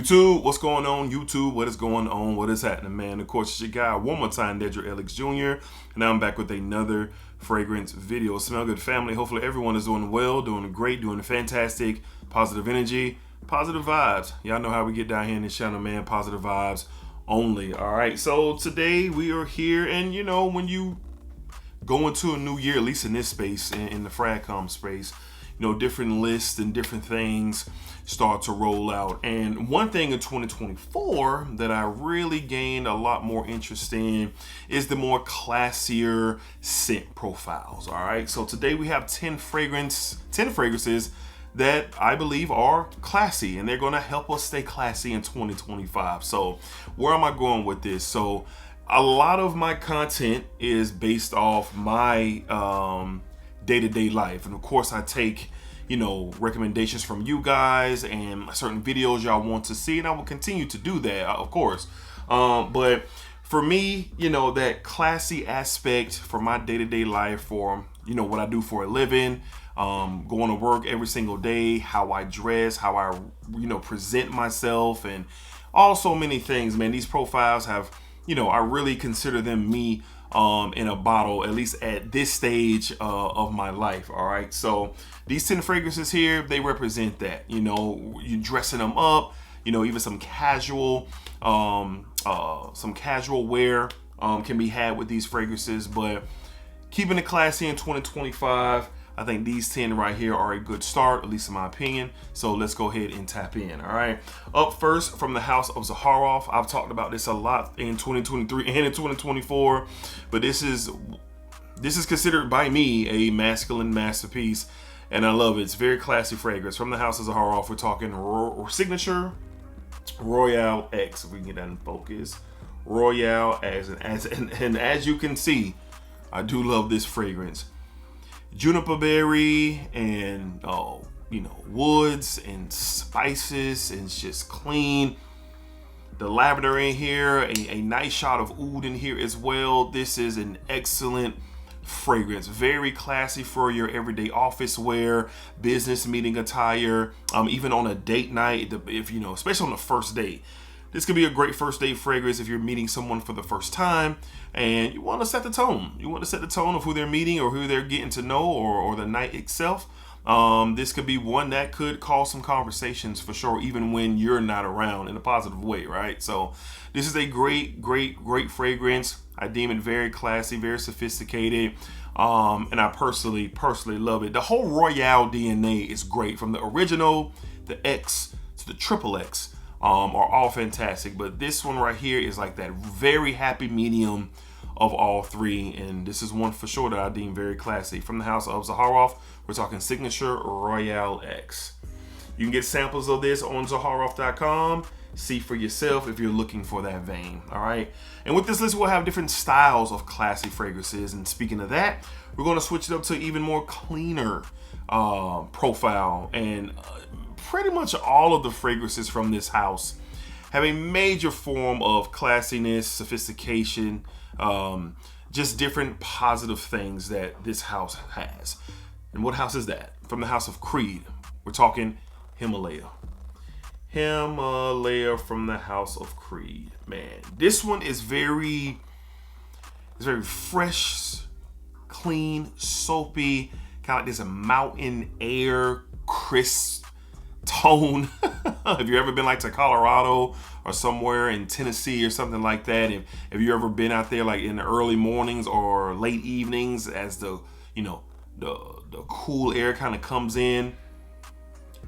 YouTube, what's going on? YouTube, what is going on? What is happening, man? Of course, it's your guy, one more time, DEDRICKHICKSJR, and now I'm back with another fragrance video. Smell good, family. Hopefully everyone is doing well, doing great, doing fantastic, positive energy, positive vibes. Y'all know how we get down here in this channel, man. Positive vibes only. All right, so today we are here, and you know, when you go into a new year, at least in this space, in the fragcom space, you know, different lists and different things start to roll out. And one thing in 2024 that I really gained a lot more interest in is the more classier scent profiles. All right, so today we have 10 fragrances that I believe are classy, and they're going to help us stay classy in 2025. So where am I going with this? So a lot of my content is based off my day-to-day life, and of course I take, you know, recommendations from you guys and certain videos y'all want to see, and I will continue to do that, of course. But for me, you know, that classy aspect for my day-to-day life, for, you know, what I do for a living, going to work every single day, how I dress, how I, you know, present myself, and all so many things, man. These profiles have, you know, I really consider them me in a bottle, at least at this stage of my life. All right, so these 10 fragrances here, they represent that. You know, you dressing them up, you know, even some casual wear can be had with these fragrances. But keeping it classy in 2025, I think these 10 right here are a good start, at least in my opinion. So let's go ahead and tap in. All right, up first, from the house of Zaharoff. I've talked about this a lot in 2023 and in 2024, but this is considered by me a masculine masterpiece, and I love it. It's very classy fragrance from the house of Zaharoff. We're talking signature Royale X. If we can get that in focus, Royale X, and as you can see, I do love this fragrance. Juniper berry and you know, woods and spices, and it's just clean. The lavender in here, a nice shot of oud in here as well. This is an excellent fragrance, very classy for your everyday office wear, business meeting attire, even on a date night, if you know, especially on the first date. This could be a great first date fragrance if you're meeting someone for the first time and you want to set the tone. You want to set the tone of who they're meeting or who they're getting to know, or the night itself. This could be one that could cause some conversations for sure, even when you're not around, in a positive way, right? So this is a great fragrance. I deem it very classy, very sophisticated. And I personally love it. The whole Royale DNA is great, from the original, the X to the triple X. Are all fantastic, but this one right here is like that very happy medium of all three, and this is one for sure that I deem very classy. From the house of Zaharoff, we're talking signature Royale X. You can get samples of this on Zaharoff.com. See for yourself if you're looking for that vein. All right, and with this list, we'll have different styles of classy fragrances, and speaking of that, we're going to switch it up to even more cleaner profile, and pretty much all of the fragrances from this house have a major form of classiness, sophistication, just different positive things that this house has. And what house is that? From the house of Creed, we're talking Himalaya. Himalaya from the house of Creed. Man, this one is very fresh, clean, soapy, kind of like this mountain air, crisp tone. Have you ever been like to Colorado or somewhere in Tennessee or something like that? Have you ever been out there like in the early mornings or late evenings as the, you know, the cool air kind of comes in?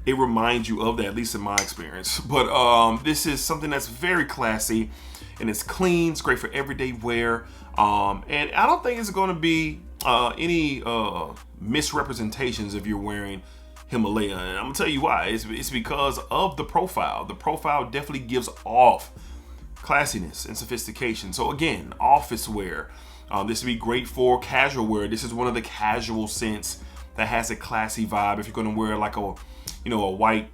It reminds you of that, at least in my experience. But this is something that's very classy, and it's clean. It's great for everyday wear, and I don't think it's going to be any misrepresentations if you're wearing Himalaya, and I'm gonna tell you why. It's because of the profile. The profile definitely gives off classiness and sophistication. So again, office wear. This would be great for casual wear. This is one of the casual scents that has a classy vibe. If you're gonna wear like a, you know, a white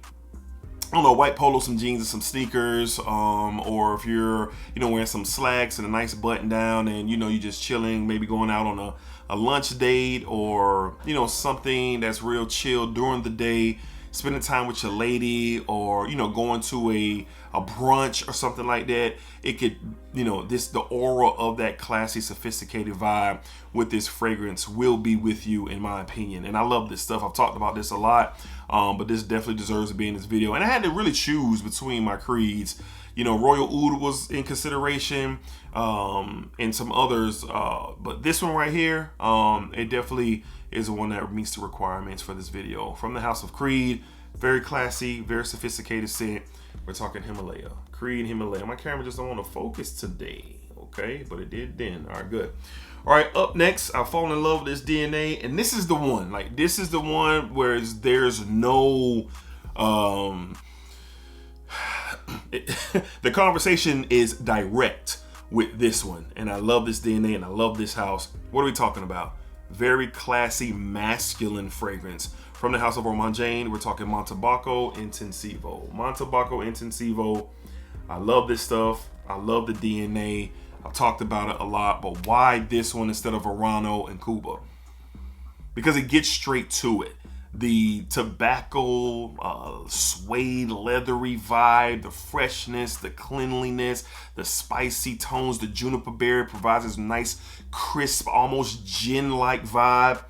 polo, some jeans and some sneakers, or if you're, you know, wearing some slacks and a nice button down, and you know, you're just chilling, maybe going out on a lunch date, or you know, something that's real chill during the day, spending time with your lady, or you know, going to a brunch or something like that, it could, you know, the aura of that classy, sophisticated vibe with this fragrance will be with you, in my opinion. And I love this stuff. I've talked about this a lot, but this definitely deserves to be in this video. And I had to really choose between my creeds. You know, Royal Oud was in consideration, and some others, but this one right here, it definitely is the one that meets the requirements for this video. From the House of Creed, very classy, very sophisticated scent. We're talking Himalaya Creed, Himalaya. My camera just don't want to focus today, okay? But it did then. All right, good. All right, up next, I fall in love with this DNA, and this is the one. Like, this is the one where there's no the conversation is direct with this one, and I love this DNA and I love this house. What are we talking about? Very classy, masculine fragrance from the house of Ormanjane. We're talking Monacco Intensivo. Monacco Intensivo. I love this stuff. I love the DNA. I've talked about it a lot, but why this one instead of Verano and Cuba? Because it gets straight to it. The tobacco, suede, leathery vibe, the freshness, the cleanliness, the spicy tones, the juniper berry provides this nice, crisp, almost gin-like vibe.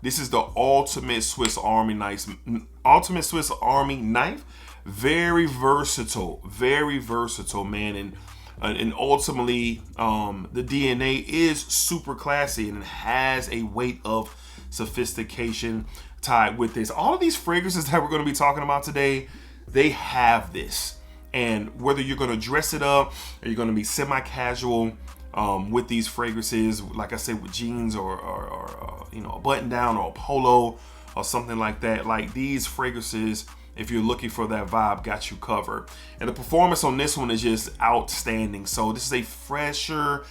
This is the ultimate Swiss Army knife. Ultimate Swiss Army knife. Very versatile, man. And ultimately, the DNA is super classy and it has a weight of sophistication tied with this. All of these fragrances that we're going to be talking about today, they have this. And whether you're going to dress it up or you're going to be semi-casual with these fragrances, like I said, with jeans or you know, a button down or a polo or something like that, like these fragrances, if you're looking for that vibe, got you covered. And the performance on this one is just outstanding. So this is a fresher,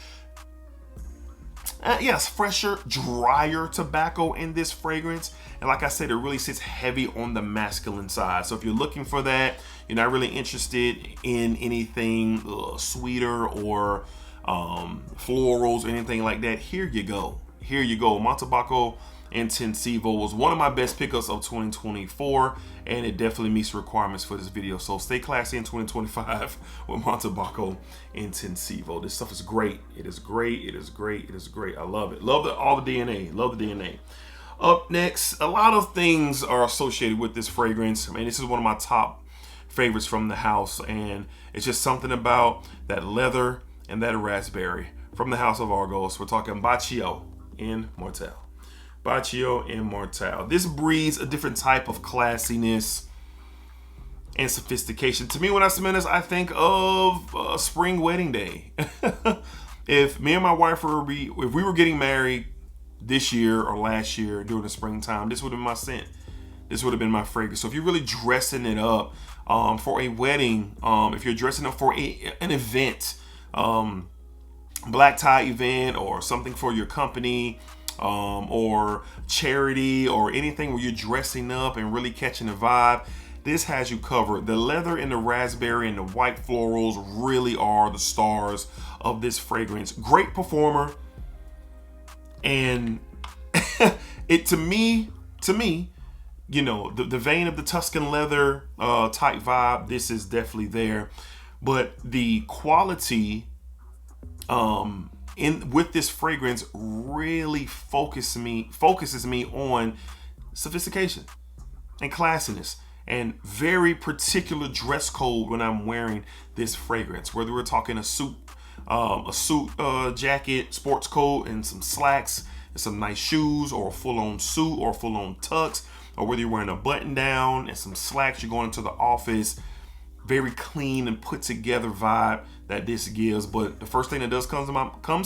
fresher, drier tobacco in this fragrance. And like I said, it really sits heavy on the masculine side. So if you're looking for that, you're not really interested in anything sweeter or florals or anything like that, here you go. Here you go. Monacco Intensivo was one of my best pickups of 2024, and it definitely meets the requirements for this video. So stay classy in 2025 with Monacco Intensivo. This stuff is great. It is great. It is great. It is great. I love it. Love all the DNA. Love the DNA. Up next, a lot of things are associated with this fragrance. I mean, this is one of my top favorites from the house, and it's just something about that leather and that raspberry from the house of Argos. We're talking Bion Mortel. Bion Mortel. This breeds a different type of classiness and sophistication. To me, when I smell this, I think of spring wedding day. If me and my wife if we were getting married this year or last year during the springtime, this would have been my scent. This would have been my fragrance. So if you're really dressing it up for a wedding, if you're dressing up for an event, black tie event or something for your company, or charity or anything where you're dressing up and really catching the vibe, this has you covered. The leather and the raspberry and the white florals really are the stars of this fragrance. Great performer. And it to me, you know, the vein of the Tuscan leather type vibe, this is definitely there. But the quality with this fragrance really focuses me on sophistication and classiness and very particular dress code when I'm wearing this fragrance. Whether we're talking a suit jacket, sports coat, and some slacks and some nice shoes, or a full-on suit or a full-on tux, or whether you're wearing a button down and some slacks, you're going into the office. Very clean and put together vibe that this gives. But the first thing that does comes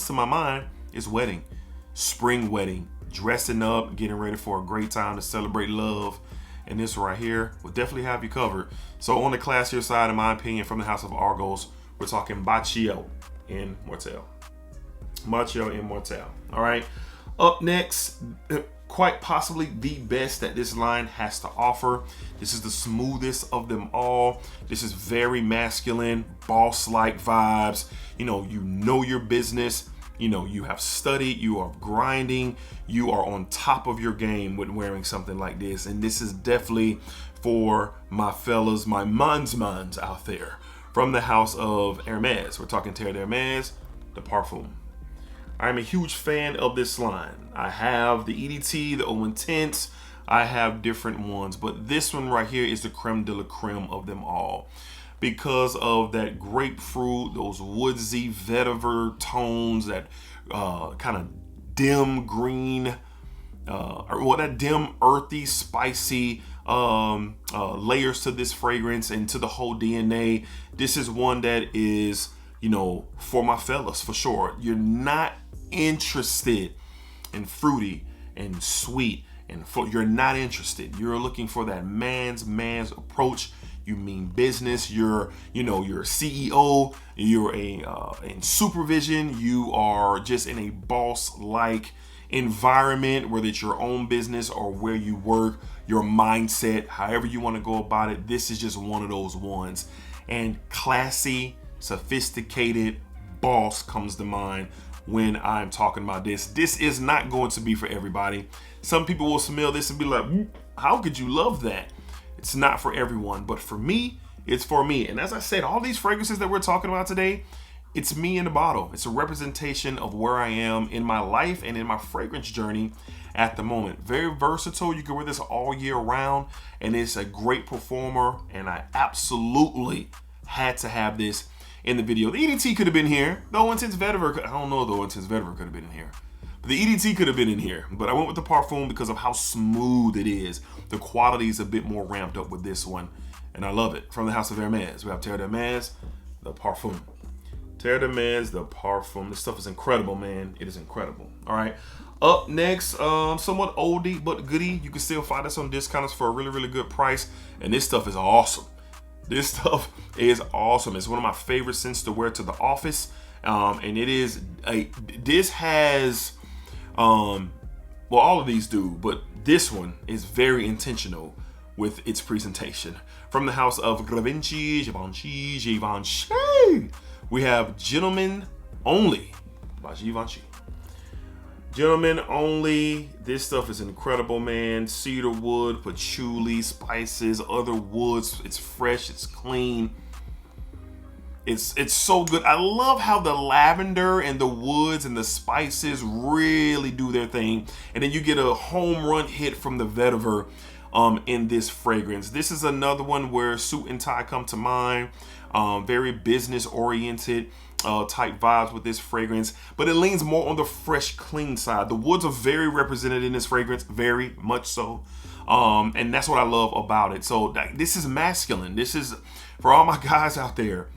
to my mind is wedding, spring wedding, dressing up, getting ready for a great time to celebrate love. And this right here will definitely have you covered. So on the classier side, in my opinion, from the house of Argos, we're talking Bion Mortel. Bion Mortel. All right. Up next, quite possibly the best that this line has to offer. This is the smoothest of them all. This is very masculine, boss-like vibes. You know your business. you know, you have studied, you are grinding, you are on top of your game with wearing something like this. And this is definitely for my fellas, my mans out there, from the house of Hermes. We're talking Terz Hermes, the Parfum. I'm a huge fan of this line. I have the EDT, the Eau Intense, I have different ones, but this one right here is the creme de la creme of them all, because of that grapefruit, those woodsy vetiver tones, that kind of dim green, or that dim earthy, spicy layers to this fragrance and to the whole DNA. This is one that is, you know, for my fellas, for sure. You're not interested in fruity and sweet, and you're not interested. You're looking for that man's approach. You mean business. You're a CEO. You're in supervision. You are just in a boss-like environment, whether it's your own business or where you work, your mindset, however you want to go about it. This is just one of those ones. And classy, sophisticated boss comes to mind when I'm talking about this. This is not going to be for everybody. Some people will smell this and be like, how could you love that? It's not for everyone, but for me, it's for me. And as I said, all these fragrances that we're talking about today, it's me in the bottle. It's a representation of where I am in my life and in my fragrance journey at the moment. Very versatile. You can wear this all year round, and it's a great performer, and I absolutely had to have this in the video. The EDT could have been here. The Eau Intense Vetiver, I don't know if the Eau Intense Vetiver could have been in here. But the EDT could have been in here. But I went with the Parfum because of how smooth it is. The quality is a bit more ramped up with this one, and I love it. From the house of Hermes, we have Terz Hermes, the Parfum. Terz Hermes, the Parfum. This stuff is incredible, man. It is incredible. All right. Up next, somewhat oldie but goodie. You can still find this on discounts for a really, really good price. And this stuff is awesome. This stuff is awesome. It's one of my favorite scents to wear to the office. And it is this has, well, all of these do, but this one is very intentional with its presentation. From the house of Givenchy, we have Gentlemen Only by Givenchy. Gentlemen Only. This stuff is incredible, man. Cedar wood, patchouli, spices, other woods. It's fresh, it's clean. It's so good. I love how the lavender and the woods and the spices really do their thing. And then you get a home run hit from the vetiver in this fragrance. This is another one where suit and tie come to mind. Very business oriented type vibes with this fragrance, but it leans more on the fresh, clean side. The woods are very represented in this fragrance, very much so. And that's what I love about it. So this is masculine. This is for all my guys out there.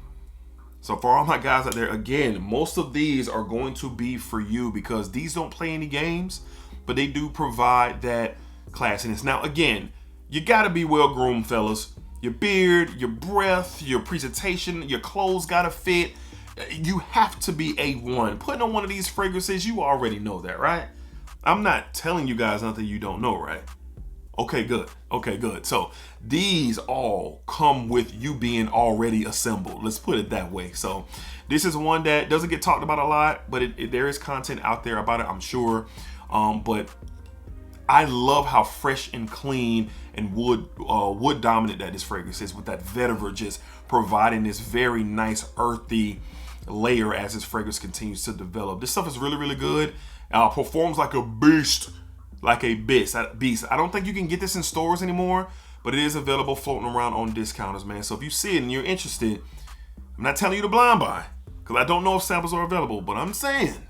So for all my guys out there, again, most of these are going to be for you because these don't play any games, but they do provide that classiness. Now, again, you got to be well groomed, fellas. Your beard, your breath, your presentation, your clothes got to fit. You have to be A1. Putting on one of these fragrances, you already know that, right? I'm not telling you guys nothing you don't know, right? Okay, good. Okay, good. So these all come with you being already assembled. Let's put it that way. So this is one that doesn't get talked about a lot, but there is content out there about it, I'm sure. But I love how fresh and clean and wood dominant that this fragrance is, with that vetiver just providing this very nice earthy layer as this fragrance continues to develop. This stuff is really, really good. Performs like a beast. Like a beast. I don't think you can get this in stores anymore, but it is available floating around on discounters, man. So if you see it and you're interested, I'm not telling you to blind buy, because I don't know if samples are available, but I'm saying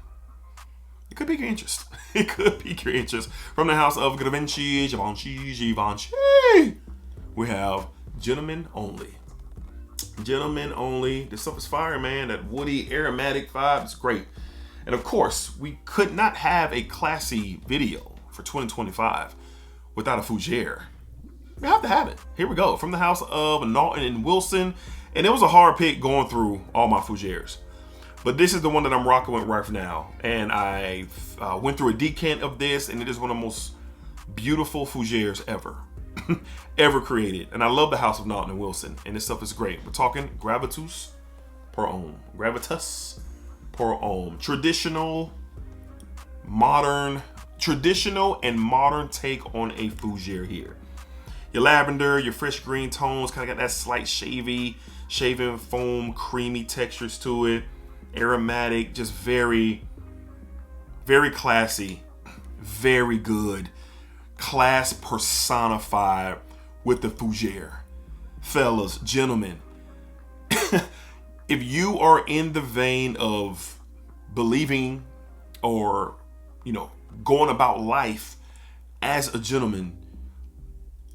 it could pique your interest. It could pique your interest. From the house of Givenchy, we have Gentlemen Only. Gentlemen Only. This stuff is fire, man. That woody, aromatic vibe is great. And of course, we could not have a classy video for 2025 without a fougere. We have to have it. Here we go. From the house of Naughton and Wilson. And it was a hard pick going through all my fougeres, but this is the one that I'm rocking with right now. And I went through a decant of this, and it is one of the most beautiful fougeres ever. Ever created. And I love the house of Naughton and Wilson, and this stuff is great. We're talking Gravitas Per Homme. Gravitas per ohm. Traditional and modern take on a fougere here. Your lavender, your fresh green tones, kind of got that slight shaving foam, creamy textures to it. Aromatic, just very, very classy, very good. Class personified with the fougere. Fellas, gentlemen, if you are in the vein of believing or, going about life as a gentleman,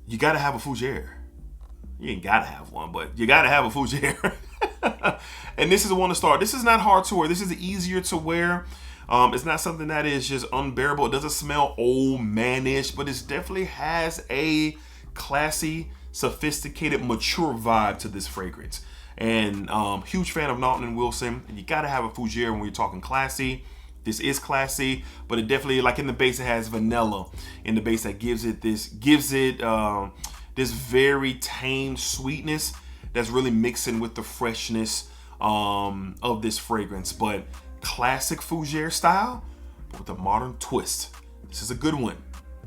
you gotta have a fougere. You ain't gotta have one, but you gotta have a fougere. And this is the one to start. This is not hard to wear. This is easier to wear. It's not something that is just unbearable. It doesn't smell old manish, but it definitely has a classy, sophisticated, mature vibe to this fragrance. And huge fan of Naughton & Wilson. And you gotta have a fougere when you're talking classy. This is classy, but it definitely, like in the base, it has vanilla in the base that gives it this very tame sweetness that's really mixing with the freshness of this fragrance. But classic fougere style, but with a modern twist. This is a good one,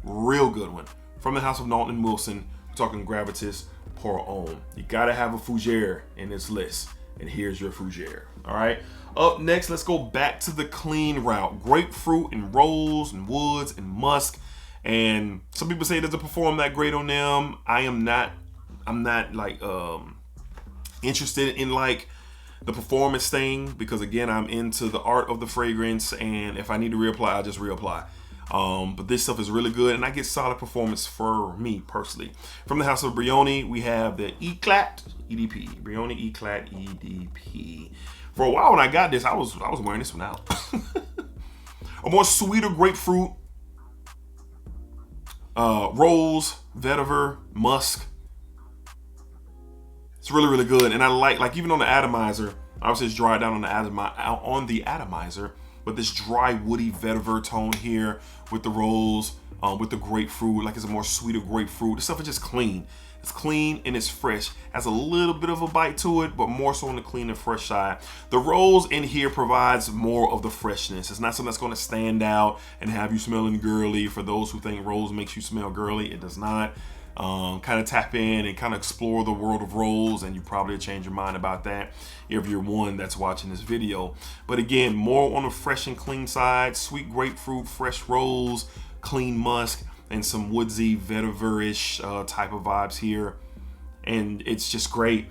real good one. From the house of Naughton & Wilson, we're talking Gravitas per ohm. You gotta have a fougere in this list, and here's your fougere. All right. Up next, let's go back to the clean route. Grapefruit and rose and woods and musk. And some people say it doesn't perform that great on them. I'm not like interested in like the performance thing, because again, I'm into the art of the fragrance, and if I need to reapply, I just reapply. But this stuff is really good, and I get solid performance for me personally. From the house of Bion, we have the Eclat EDP. Bion Eclat EDP. For a while when I got this, I was wearing this one out. A more sweeter grapefruit, rose, vetiver, musk. It's really, really good. And I like even on the atomizer, obviously it's dried down on the atomizer, but this dry, woody vetiver tone here with the rose, with the grapefruit, like it's a more sweeter grapefruit. This stuff is just clean. It's clean and it's fresh. Has a little bit of a bite to it, but more so on the clean and fresh side. The rose in here provides more of the freshness. It's not something that's going to stand out and have you smelling girly. For those who think rose makes you smell girly, it does not. Kind of tap in and kind of explore the world of rose, and you probably change your mind about that if you're one that's watching this video. But again, more on the fresh and clean side. Sweet grapefruit, fresh rose, clean musk, and some woodsy vetiver-ish type of vibes here. And it's just great.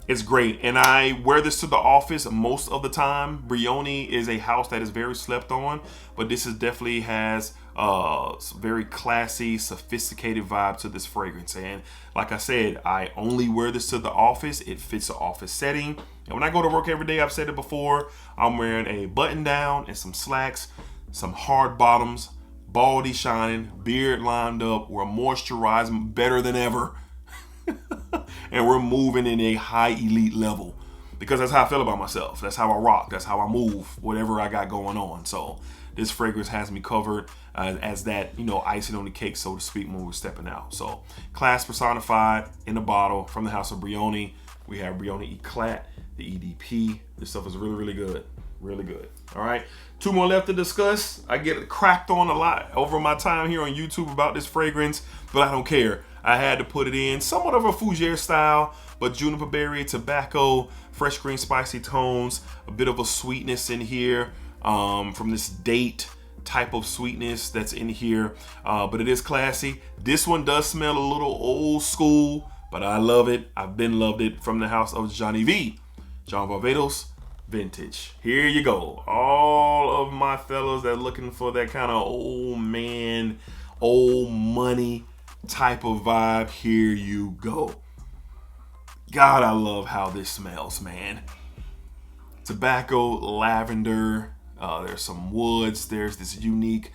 It's great. And I wear this to the office most of the time. Bion is a house that is very slept on, but this is definitely has some very classy, sophisticated vibe to this fragrance. And like I said, I only wear this to the office. It fits the office setting. And when I go to work every day, I've said it before, I'm wearing a button down and some slacks, some hard bottoms, baldy shining, beard lined up, we're moisturizing better than ever. And we're moving in a high elite level, because that's how I feel about myself. That's how I rock. That's how I move, whatever I got going on. So this fragrance has me covered as that, icing on the cake, so to speak, when we're stepping out. So class personified in a bottle. From the house of Bion, we have Bion Eclat, the EDP. This stuff is really, really good. Really good. All right. 2 more left to discuss. I get cracked on a lot over my time here on YouTube about this fragrance, but I don't care. I had to put it in. Somewhat of a fougere style, but juniper berry, tobacco, fresh green spicy tones, a bit of a sweetness in here from this date type of sweetness that's in here, but it is classy. This one does smell a little old school, but I love it. I've been loved it. From the house of Johnny V, John Varvatos Vintage. Here you go. All of my fellas that are looking for that kind of old man, old money type of vibe, here you go. God, I love how this smells, man. Tobacco, lavender, there's some woods, there's this unique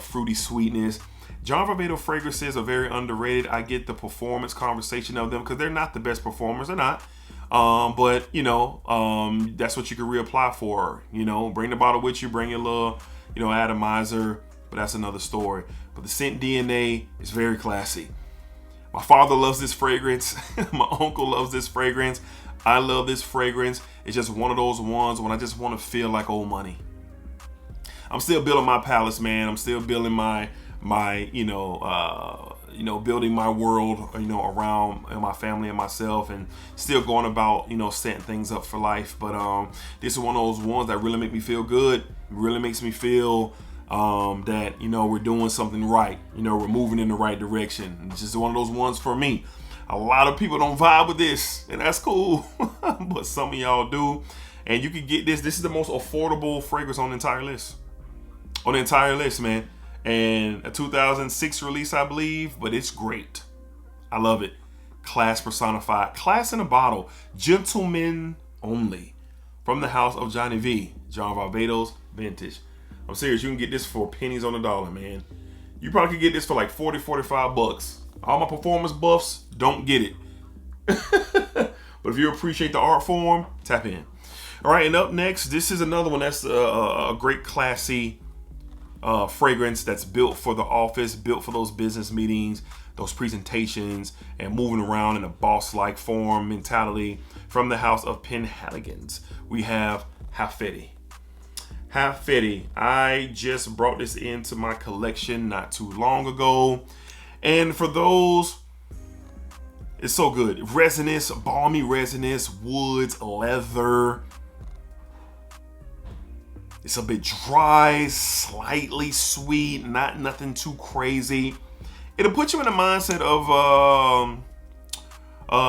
fruity sweetness. John Varvatos fragrances are very underrated. I get the performance conversation of them because they're not the best performers. They're not. But that's what you can reapply for. Bring the bottle with you, bring your little, atomizer, but that's another story. But the scent DNA is very classy. My father loves this fragrance. My uncle loves this fragrance. I love this fragrance. It's just one of those ones when I just want to feel like old money. I'm still building my palace, man. I'm still building my building my world, around my family and myself, and still going about, setting things up for life. But this is one of those ones that really make me feel good. Really makes me feel that we're doing something right. We're moving in the right direction. It's just one of those ones for me. A lot of people don't vibe with this, and that's cool. But some of y'all do, and you can get this. This is the most affordable fragrance on the entire list. On the entire list, man. And a 2006 release, I believe, but it's great. I love it. Class personified. Class in a bottle. Gentlemen only. From the house of Johnny V. John Barbados Vintage. I'm serious. You can get this for pennies on the dollar, man. You probably could get this for like 40, 45 bucks. All my performance buffs don't get it. But if you appreciate the art form, tap in. All right, and up next, this is another one that's a great classy fragrance that's built for the office, built for those business meetings, those presentations, and moving around in a boss-like form mentality. From the house of Penhaligon's, we have Hafetti. Hafetti. I just brought this into my collection not too long ago, and for those, it's so good. Resinous, balmy resinous, woods, leather. It's a bit dry, slightly sweet, not nothing too crazy. It'll put you in the mindset of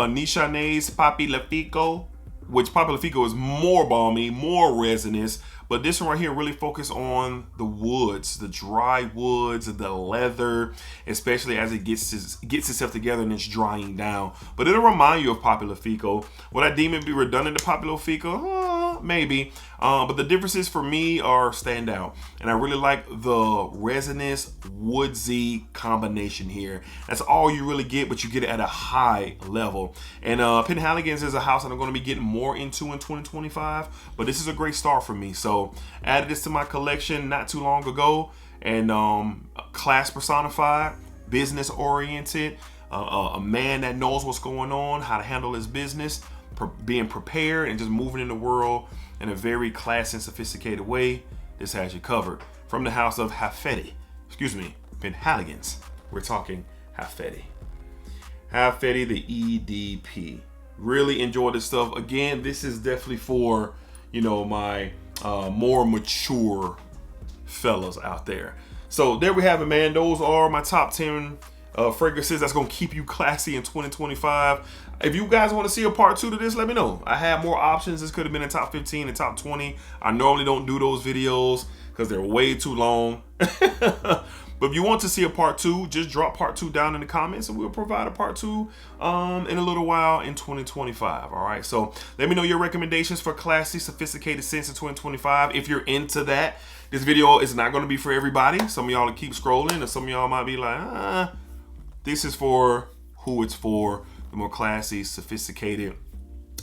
Nishane's Papi Lafico, which Papi Lafico is more balmy, more resinous, but this one right here really focus on the woods, the dry woods, the leather, especially as it gets itself together and it's drying down. But it'll remind you of Papi Lafico. Would I deem it be redundant to Papi Lafico? Maybe. But the differences for me are standout. And I really like the resinous, woodsy combination here. That's all you really get, but you get it at a high level. And Penhaligon's is a house that I'm going to be getting more into in 2025. But this is a great start for me. So added this to my collection not too long ago. And class personified, business oriented, a man that knows what's going on, how to handle his business, being prepared and just moving in the world in a very classy and sophisticated way. This has you covered. From the house of Penhaligon's, we're talking Hafetti. Hafetti, the EDP. Really enjoy this stuff. Again, this is definitely for, my more mature fellas out there. So there we have it, man. Those are my top 10 fragrances that's gonna keep you classy in 2025. If you guys want to see a part 2 to this, let me know. I have more options. This could have been in top 15 and top 20. I normally don't do those videos because they're way too long. But if you want to see a part 2, just drop part 2 down in the comments and we'll provide a part 2 in a little while in 2025. All right, so let me know your recommendations for classy, sophisticated scents in 2025. If you're into that, this video is not going to be for everybody. Some of y'all will keep scrolling, and some of y'all might be like, this is for who it's for. The more classy, sophisticated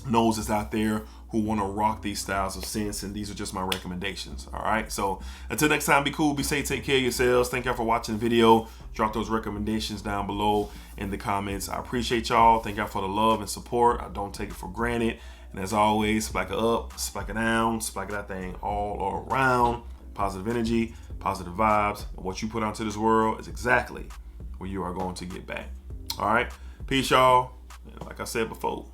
noses out there who want to rock these styles of scents, and these are just my recommendations. All right, so until next time, be cool, be safe, take care of yourselves. Thank y'all for watching the video. Drop those recommendations down below in the comments. I appreciate y'all. Thank y'all for the love and support. I don't take it for granted. And as always, splack it up, splack it down, splack it that thing all around. Positive energy, positive vibes. And what you put out to this world is exactly what you are going to get back. All right, peace, y'all. And like I said before,